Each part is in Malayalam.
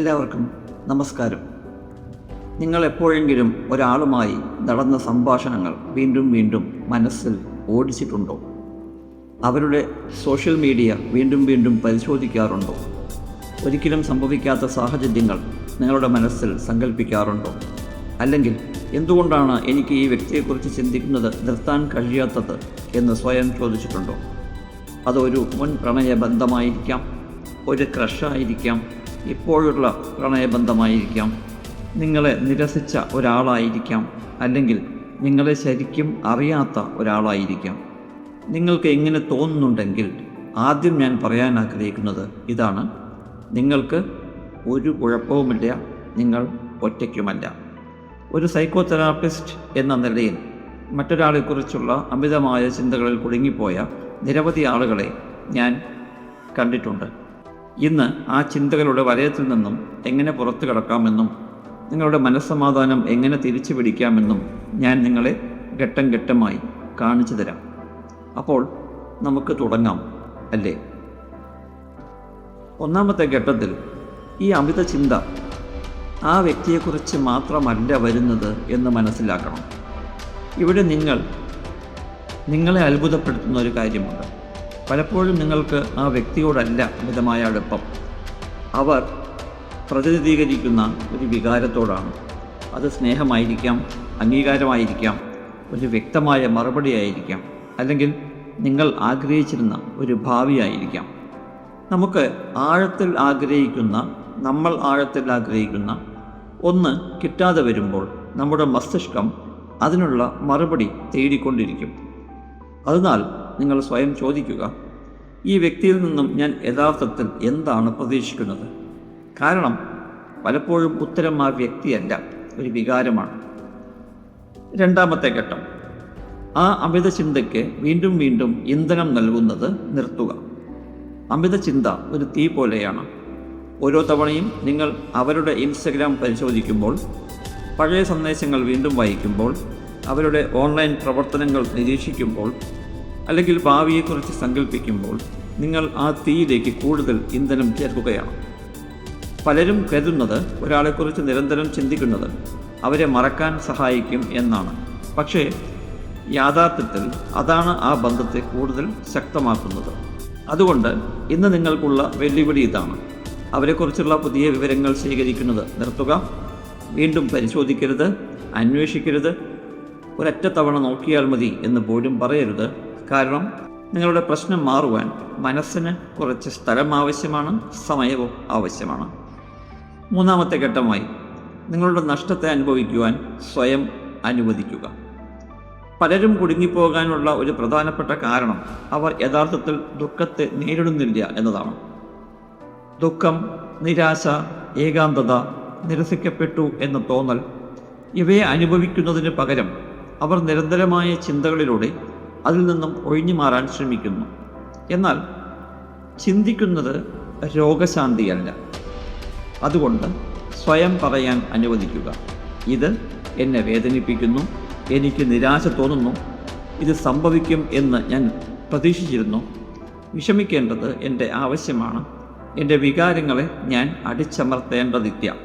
എല്ലാവർക്കും നമസ്കാരം. നിങ്ങൾ എപ്പോഴെങ്കിലും ഒരാളുമായി നടന്ന സംഭാഷണങ്ങൾ വീണ്ടും വീണ്ടും മനസ്സിൽ ഓടിച്ചിട്ടുണ്ടോ? അവരുടെ സോഷ്യൽ മീഡിയ വീണ്ടും വീണ്ടും പരിശോധിക്കാറുണ്ടോ? ഒരിക്കലും സംഭവിക്കാത്ത സാഹചര്യങ്ങൾ നിങ്ങളുടെ മനസ്സിൽ സങ്കല്പിക്കാറുണ്ടോ? അല്ലെങ്കിൽ എന്തുകൊണ്ടാണ് എനിക്ക് ഈ വ്യക്തിയെക്കുറിച്ച് ചിന്തിക്കുന്നത് നിർത്താൻ കഴിയാത്തത് എന്ന് സ്വയം ചോദിച്ചിട്ടുണ്ടോ? അതൊരു മുൻ പ്രണയബന്ധമായിരിക്കാം, ഒരു ക്രഷായിരിക്കാം, ഇപ്പോഴുള്ള പ്രണയബന്ധമായിരിക്കാം, നിങ്ങളെ നിരസിച്ച ഒരാളായിരിക്കാം, അല്ലെങ്കിൽ നിങ്ങളെ ശരിക്കും അറിയാത്ത ഒരാളായിരിക്കാം. നിങ്ങൾക്ക് ഇങ്ങനെ തോന്നുന്നുണ്ടെങ്കിൽ ആദ്യം ഞാൻ പറയാൻ ആഗ്രഹിക്കുന്നത് ഇതാണ്: നിങ്ങൾക്ക് ഒരു കുഴപ്പവുമില്ല, നിങ്ങൾ ഒറ്റയ്ക്കുമല്ല. ഒരു സൈക്കോതെറാപ്പിസ്റ്റ് എന്ന നിലയിൽ മറ്റൊരാളെക്കുറിച്ചുള്ള അമിതമായ ചിന്തകളിൽ കുടുങ്ങിപ്പോയ നിരവധി ആളുകളെ ഞാൻ കണ്ടിട്ടുണ്ട്. ഇന്ന് ആ ചിന്തകളുടെ വലയത്തിൽ നിന്നും എങ്ങനെ പുറത്തു കടക്കാമെന്നും നിങ്ങളുടെ മനസ്സമാധാനം എങ്ങനെ തിരിച്ചു പിടിക്കാമെന്നും ഞാൻ നിങ്ങളെ ഘട്ടം ഘട്ടമായി കാണിച്ചു തരാം. അപ്പോൾ നമുക്ക് തുടങ്ങാം അല്ലേ? ഒന്നാമത്തെ ഘട്ടത്തിൽ ഈ അമിത ചിന്ത ആ വ്യക്തിയെക്കുറിച്ച് മാത്രമല്ല വരുന്നത് എന്ന് മനസ്സിലാക്കണം. ഇവിടെ നിങ്ങളെ അത്ഭുതപ്പെടുത്തുന്ന ഒരു കാര്യമുണ്ട്. പലപ്പോഴും നിങ്ങൾക്ക് ആ വ്യക്തിയോടല്ല അമിതമായ അടുപ്പം, അവർ പ്രതിനിധീകരിക്കുന്ന ഒരു വികാരത്തോടാണ്. അത് സ്നേഹമായിരിക്കാം, അംഗീകാരമായിരിക്കാം, ഒരു വ്യക്തമായ മറുപടിയായിരിക്കാം, അല്ലെങ്കിൽ നിങ്ങൾ ആഗ്രഹിച്ചിരുന്ന ഒരു ഭാവിയായിരിക്കാം. നമ്മൾ ആഴത്തിൽ ആഗ്രഹിക്കുന്ന ഒന്ന് കിട്ടാതെ വരുമ്പോൾ നമ്മുടെ മസ്തിഷ്കം അതിനുള്ള മറുപടി തേടിക്കൊണ്ടിരിക്കും. അതിനാൽ നിങ്ങൾ സ്വയം ചോദിക്കുക, ഈ വ്യക്തിയിൽ നിന്നും ഞാൻ യഥാർത്ഥത്തിൽ എന്താണ് പ്രതീക്ഷിക്കുന്നത്? കാരണം പലപ്പോഴും ഉത്തരം ആ വ്യക്തിയല്ല, ഒരു വികാരമാണ്. രണ്ടാമത്തെ ഘട്ടം, ആ അമിത ചിന്തയ്ക്ക് വീണ്ടും വീണ്ടും ഇന്ധനം നൽകുന്നത് നിർത്തുക. അമിത ചിന്ത ഒരു തീ പോലെയാണ്. ഓരോ തവണയും നിങ്ങൾ അവരുടെ ഇൻസ്റ്റഗ്രാം പരിശോധിക്കുമ്പോൾ, പഴയ സന്ദേശങ്ങൾ വീണ്ടും വായിക്കുമ്പോൾ, അവരുടെ ഓൺലൈൻ പ്രവർത്തനങ്ങൾ നിരീക്ഷിക്കുമ്പോൾ, അല്ലെങ്കിൽ ഭാവിയെക്കുറിച്ച് സങ്കല്പിക്കുമ്പോൾ നിങ്ങൾ ആ തീയിലേക്ക് കൂടുതൽ ഇന്ധനം ചേർക്കുകയാണ്. പലരും കരുതുന്നത് ഒരാളെക്കുറിച്ച് നിരന്തരം ചിന്തിക്കുന്നത് അവരെ മറക്കാൻ സഹായിക്കും എന്നാണ്. പക്ഷേ യാഥാർത്ഥ്യത്തിൽ അതാണ് ആ ബന്ധത്തെ കൂടുതൽ ശക്തമാക്കുന്നത്. അതുകൊണ്ട് ഇന്ന് നിങ്ങൾക്കുള്ള വെല്ലുവിളി ഇതാണ്: അവരെക്കുറിച്ചുള്ള പുതിയ വിവരങ്ങൾ സ്വീകരിക്കുന്നത് നിർത്തുക. വീണ്ടും പരിശോധിക്കരുത്, അന്വേഷിക്കരുത്. ഒരൊറ്റ തവണ നോക്കിയാൽ മതി എന്ന് പോലും പറയരുത്. കാരണം നിങ്ങളുടെ പ്രശ്നം മാറുവാൻ മനസ്സിന് കുറച്ച് സ്ഥലം ആവശ്യമാണ്, സമയവും ആവശ്യമാണ്. മൂന്നാമത്തെ ഘട്ടമായി, നിങ്ങളുടെ നഷ്ടത്തെ അനുഭവിക്കുവാൻ സ്വയം അനുവദിക്കുക. പലരും കുടുങ്ങിപ്പോകാനുള്ള ഒരു പ്രധാനപ്പെട്ട കാരണം അവർ യഥാർത്ഥത്തിൽ ദുഃഖത്തെ നേരിടുന്നില്ല എന്നതാണ്. ദുഃഖം, നിരാശ, ഏകാന്തത, നിരസിക്കപ്പെട്ടു എന്ന തോന്നൽ, ഇവയെ അനുഭവിക്കുന്നതിന് പകരം അവർ നിരന്തരമായ ചിന്തകളിലൂടെ അതിൽ നിന്നും ഒഴിഞ്ഞു മാറാൻ ശ്രമിക്കുന്നു. എന്നാൽ ചിന്തിക്കുന്നത് രോഗശാന്തിയല്ല. അതുകൊണ്ട് സ്വയം പറയാൻ അനുവദിക്കുക: ഇത് എന്നെ വേദനിപ്പിക്കുന്നു, എനിക്ക് നിരാശ തോന്നുന്നു, ഇത് സംഭവിക്കും എന്ന് ഞാൻ പ്രതീക്ഷിച്ചിരുന്നു. വിഷമിക്കേണ്ടത് എൻ്റെ ആവശ്യമാണ്. എൻ്റെ വികാരങ്ങളെ ഞാൻ അടിച്ചമർത്തേണ്ടതില്ല.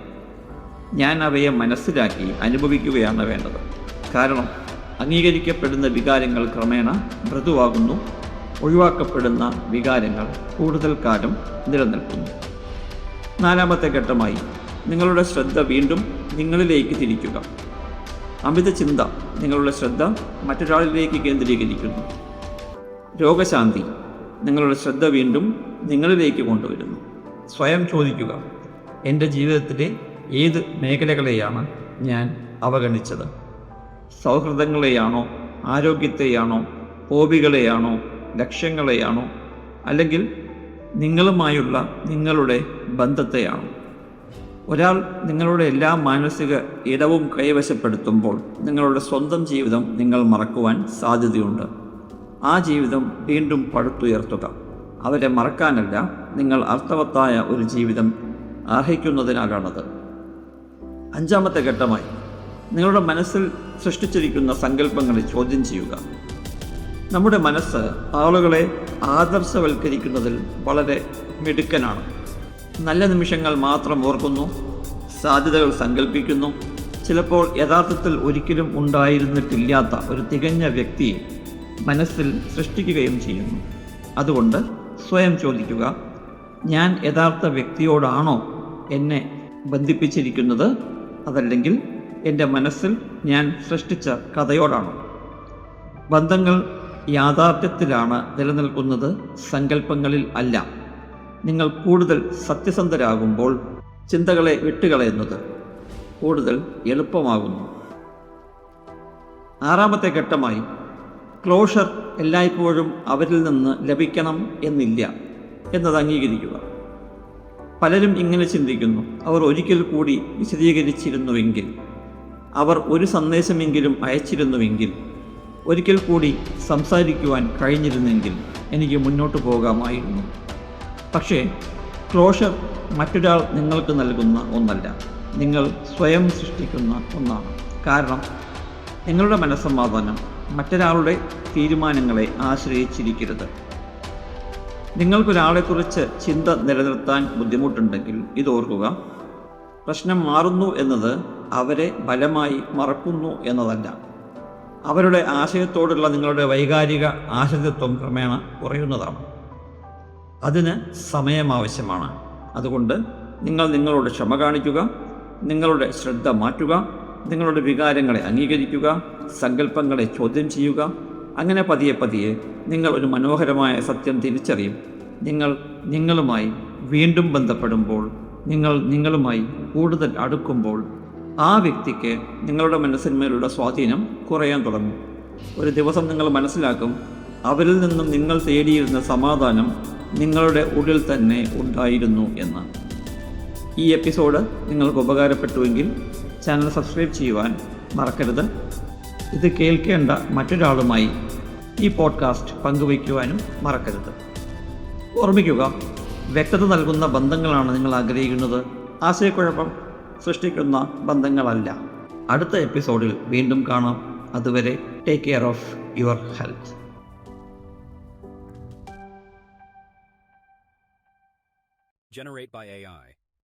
ഞാൻ അവയെ മനസ്സിലാക്കി അനുഭവിക്കുകയാണ് വേണ്ടത്. കാരണം അംഗീകരിക്കപ്പെടുന്ന വികാരങ്ങൾ ക്രമേണ മൃദുവാകുന്നു, ഒഴിവാക്കപ്പെടുന്ന വികാരങ്ങൾ കൂടുതൽ കാലം നിലനിൽക്കുന്നു. നാലാമത്തെ ഘട്ടമായി, നിങ്ങളുടെ ശ്രദ്ധ വീണ്ടും നിങ്ങളിലേക്ക് തിരിക്കുക. അമിത ചിന്ത നിങ്ങളുടെ ശ്രദ്ധ മറ്റൊരാളിലേക്ക് കേന്ദ്രീകരിക്കുന്നു. രോഗശാന്തി നിങ്ങളുടെ ശ്രദ്ധ വീണ്ടും നിങ്ങളിലേക്ക് കൊണ്ടുവരുന്നു. സ്വയം ചോദിക്കുക, എൻ്റെ ജീവിതത്തിലെ ഏത് മേഖലകളെയാണ് ഞാൻ അവഗണിച്ചത്? സൗഹൃദങ്ങളെയാണോ, ആരോഗ്യത്തെയാണോ, ഹോബികളെയാണോ, ലക്ഷ്യങ്ങളെയാണോ, അല്ലെങ്കിൽ നിങ്ങളുമായുള്ള നിങ്ങളുടെ ബന്ധത്തെയാണോ? ഒരാൾ നിങ്ങളുടെ എല്ലാ മാനസിക ഇടവും കൈവശപ്പെടുത്തുമ്പോൾ നിങ്ങളുടെ സ്വന്തം ജീവിതം നിങ്ങൾ മറക്കുവാൻ സാധ്യതയുണ്ട്. ആ ജീവിതം വീണ്ടും പടുത്തുയർത്തുക. അവരെ മറക്കാനല്ല, നിങ്ങൾ അർത്ഥവത്തായ ഒരു ജീവിതം അർഹിക്കുന്നതിനാലാണത്. അഞ്ചാമത്തെ ഘട്ടമായി, നിങ്ങളുടെ മനസ്സിൽ സൃഷ്ടിച്ചിരിക്കുന്ന സങ്കല്പങ്ങളെ ചോദ്യം ചെയ്യുക. നമ്മുടെ മനസ്സ് ആളുകളെ ആദർശവൽക്കരിക്കുന്നതിൽ വളരെ മിടുക്കനാണ്. നല്ല നിമിഷങ്ങൾ മാത്രം ഓർക്കുന്നു, സാധ്യതകൾ സങ്കല്പിക്കുന്നു. ചിലപ്പോൾ യഥാർത്ഥത്തിൽ ഒരിക്കലും ഉണ്ടായിരുന്നിട്ടില്ലാത്ത ഒരു തികഞ്ഞ വ്യക്തിയെ മനസ്സിൽ സൃഷ്ടിക്കുകയും ചെയ്യുന്നു. അതുകൊണ്ട് സ്വയം ചോദിക്കുക, ഞാൻ യഥാർത്ഥ വ്യക്തിയോടാണോ എന്നെ ബന്ധിപ്പിച്ചിരിക്കുന്നത്, അതല്ലെങ്കിൽ എൻ്റെ മനസ്സിൽ ഞാൻ സൃഷ്ടിച്ച കഥയോടാണോ? ബന്ധങ്ങൾ യാഥാർത്ഥ്യത്തിലാണ് നിലനിൽക്കുന്നത്, സങ്കല്പങ്ങളിൽ അല്ല. നിങ്ങൾ കൂടുതൽ സത്യസന്ധരാകുമ്പോൾ ചിന്തകളെ വിട്ടുകളയുന്നത് കൂടുതൽ എളുപ്പമാകുന്നു. 6ാമത്തെ ഘട്ടമായി, ക്ലോഷർ എല്ലായ്പ്പോഴും അവരിൽ നിന്ന് ലഭിക്കണം എന്നില്ല എന്നത് അംഗീകരിക്കുക. പലരും ഇങ്ങനെ ചിന്തിക്കുന്നു, അവർ ഒരിക്കൽ കൂടി വിശദീകരിച്ചിരുന്നുവെങ്കിൽ, അവർ ഒരു സന്ദേശമെങ്കിലും അയച്ചിരുന്നുവെങ്കിൽ, ഒരിക്കൽ കൂടി സംസാരിക്കുവാൻ കഴിഞ്ഞിരുന്നെങ്കിൽ എനിക്ക് മുന്നോട്ട് പോകാമായിരുന്നു. പക്ഷേ ക്ലോഷർ മറ്റൊരാൾ നിങ്ങൾക്ക് നൽകുന്ന ഒന്നല്ല, നിങ്ങൾ സ്വയം സൃഷ്ടിക്കുന്ന ഒന്നാണ്. കാരണം നിങ്ങളുടെ മനസ്സമാധാനം മറ്റൊരാളുടെ തീരുമാനങ്ങളെ ആശ്രയിച്ചിരിക്കരുത്. നിങ്ങൾക്കൊരാളെക്കുറിച്ച് ചിന്ത നിലനിർത്താൻ ബുദ്ധിമുട്ടുണ്ടെങ്കിൽ ഇതോർക്കുക, പ്രശ്നം മാറുന്നു എന്നത് അവരെ ബലമായി മറക്കുന്നു എന്നതല്ല. അവരുടെ ആശയത്തോടുള്ള നിങ്ങളുടെ വൈകാരിക ആശ്രിതത്വം ക്രമേണ കുറയുന്നതാണ്. അതിന് സമയം ആവശ്യമാണ്. അതുകൊണ്ട് നിങ്ങൾ നിങ്ങളോട് ക്ഷമ കാണിക്കുക, നിങ്ങളുടെ ശ്രദ്ധ മാറ്റുക, നിങ്ങളുടെ വികാരങ്ങളെ അംഗീകരിക്കുക, സങ്കല്പങ്ങളെ ചോദ്യം ചെയ്യുക. അങ്ങനെ പതിയെ പതിയെ നിങ്ങൾ ഒരു മനോഹരമായ സത്യം തിരിച്ചറിയും. നിങ്ങൾ നിങ്ങളുമായി വീണ്ടും ബന്ധപ്പെടുമ്പോൾ, നിങ്ങൾ നിങ്ങളുമായി കൂടുതൽ അടുക്കുമ്പോൾ, ആ വ്യക്തിക്ക് നിങ്ങളുടെ മനസ്സിന്മേലുള്ള സ്വാധീനം കുറയാൻ തുടങ്ങും. ഒരു ദിവസം നിങ്ങൾ മനസ്സിലാക്കും, അവരിൽ നിന്നും നിങ്ങൾ തേടിയിരുന്ന സമാധാനം നിങ്ങളുടെ ഉള്ളിൽ തന്നെ ഉണ്ടായിരുന്നു എന്ന്. ഈ എപ്പിസോഡ് നിങ്ങൾക്ക് ഉപകാരപ്പെട്ടുവെങ്കിൽ ചാനൽ സബ്സ്ക്രൈബ് ചെയ്യുവാൻ മറക്കരുത്. ഇത് കേൾക്കേണ്ട മറ്റൊരാളുമായി ഈ പോഡ്കാസ്റ്റ് പങ്കുവയ്ക്കുവാനും മറക്കരുത്. ഓർമ്മിക്കുക, വ്യക്തത നൽകുന്ന ബന്ധങ്ങളാണ് നിങ്ങൾ ആഗ്രഹിക്കുന്നത്, ആശയക്കുഴപ്പം സൃഷ്ടിക്കുന്ന ബന്ധങ്ങളല്ല. അടുത്ത എപ്പിസോഡിൽ വീണ്ടും കാണാം. അതുവരെ take care of your health. Generate by AI.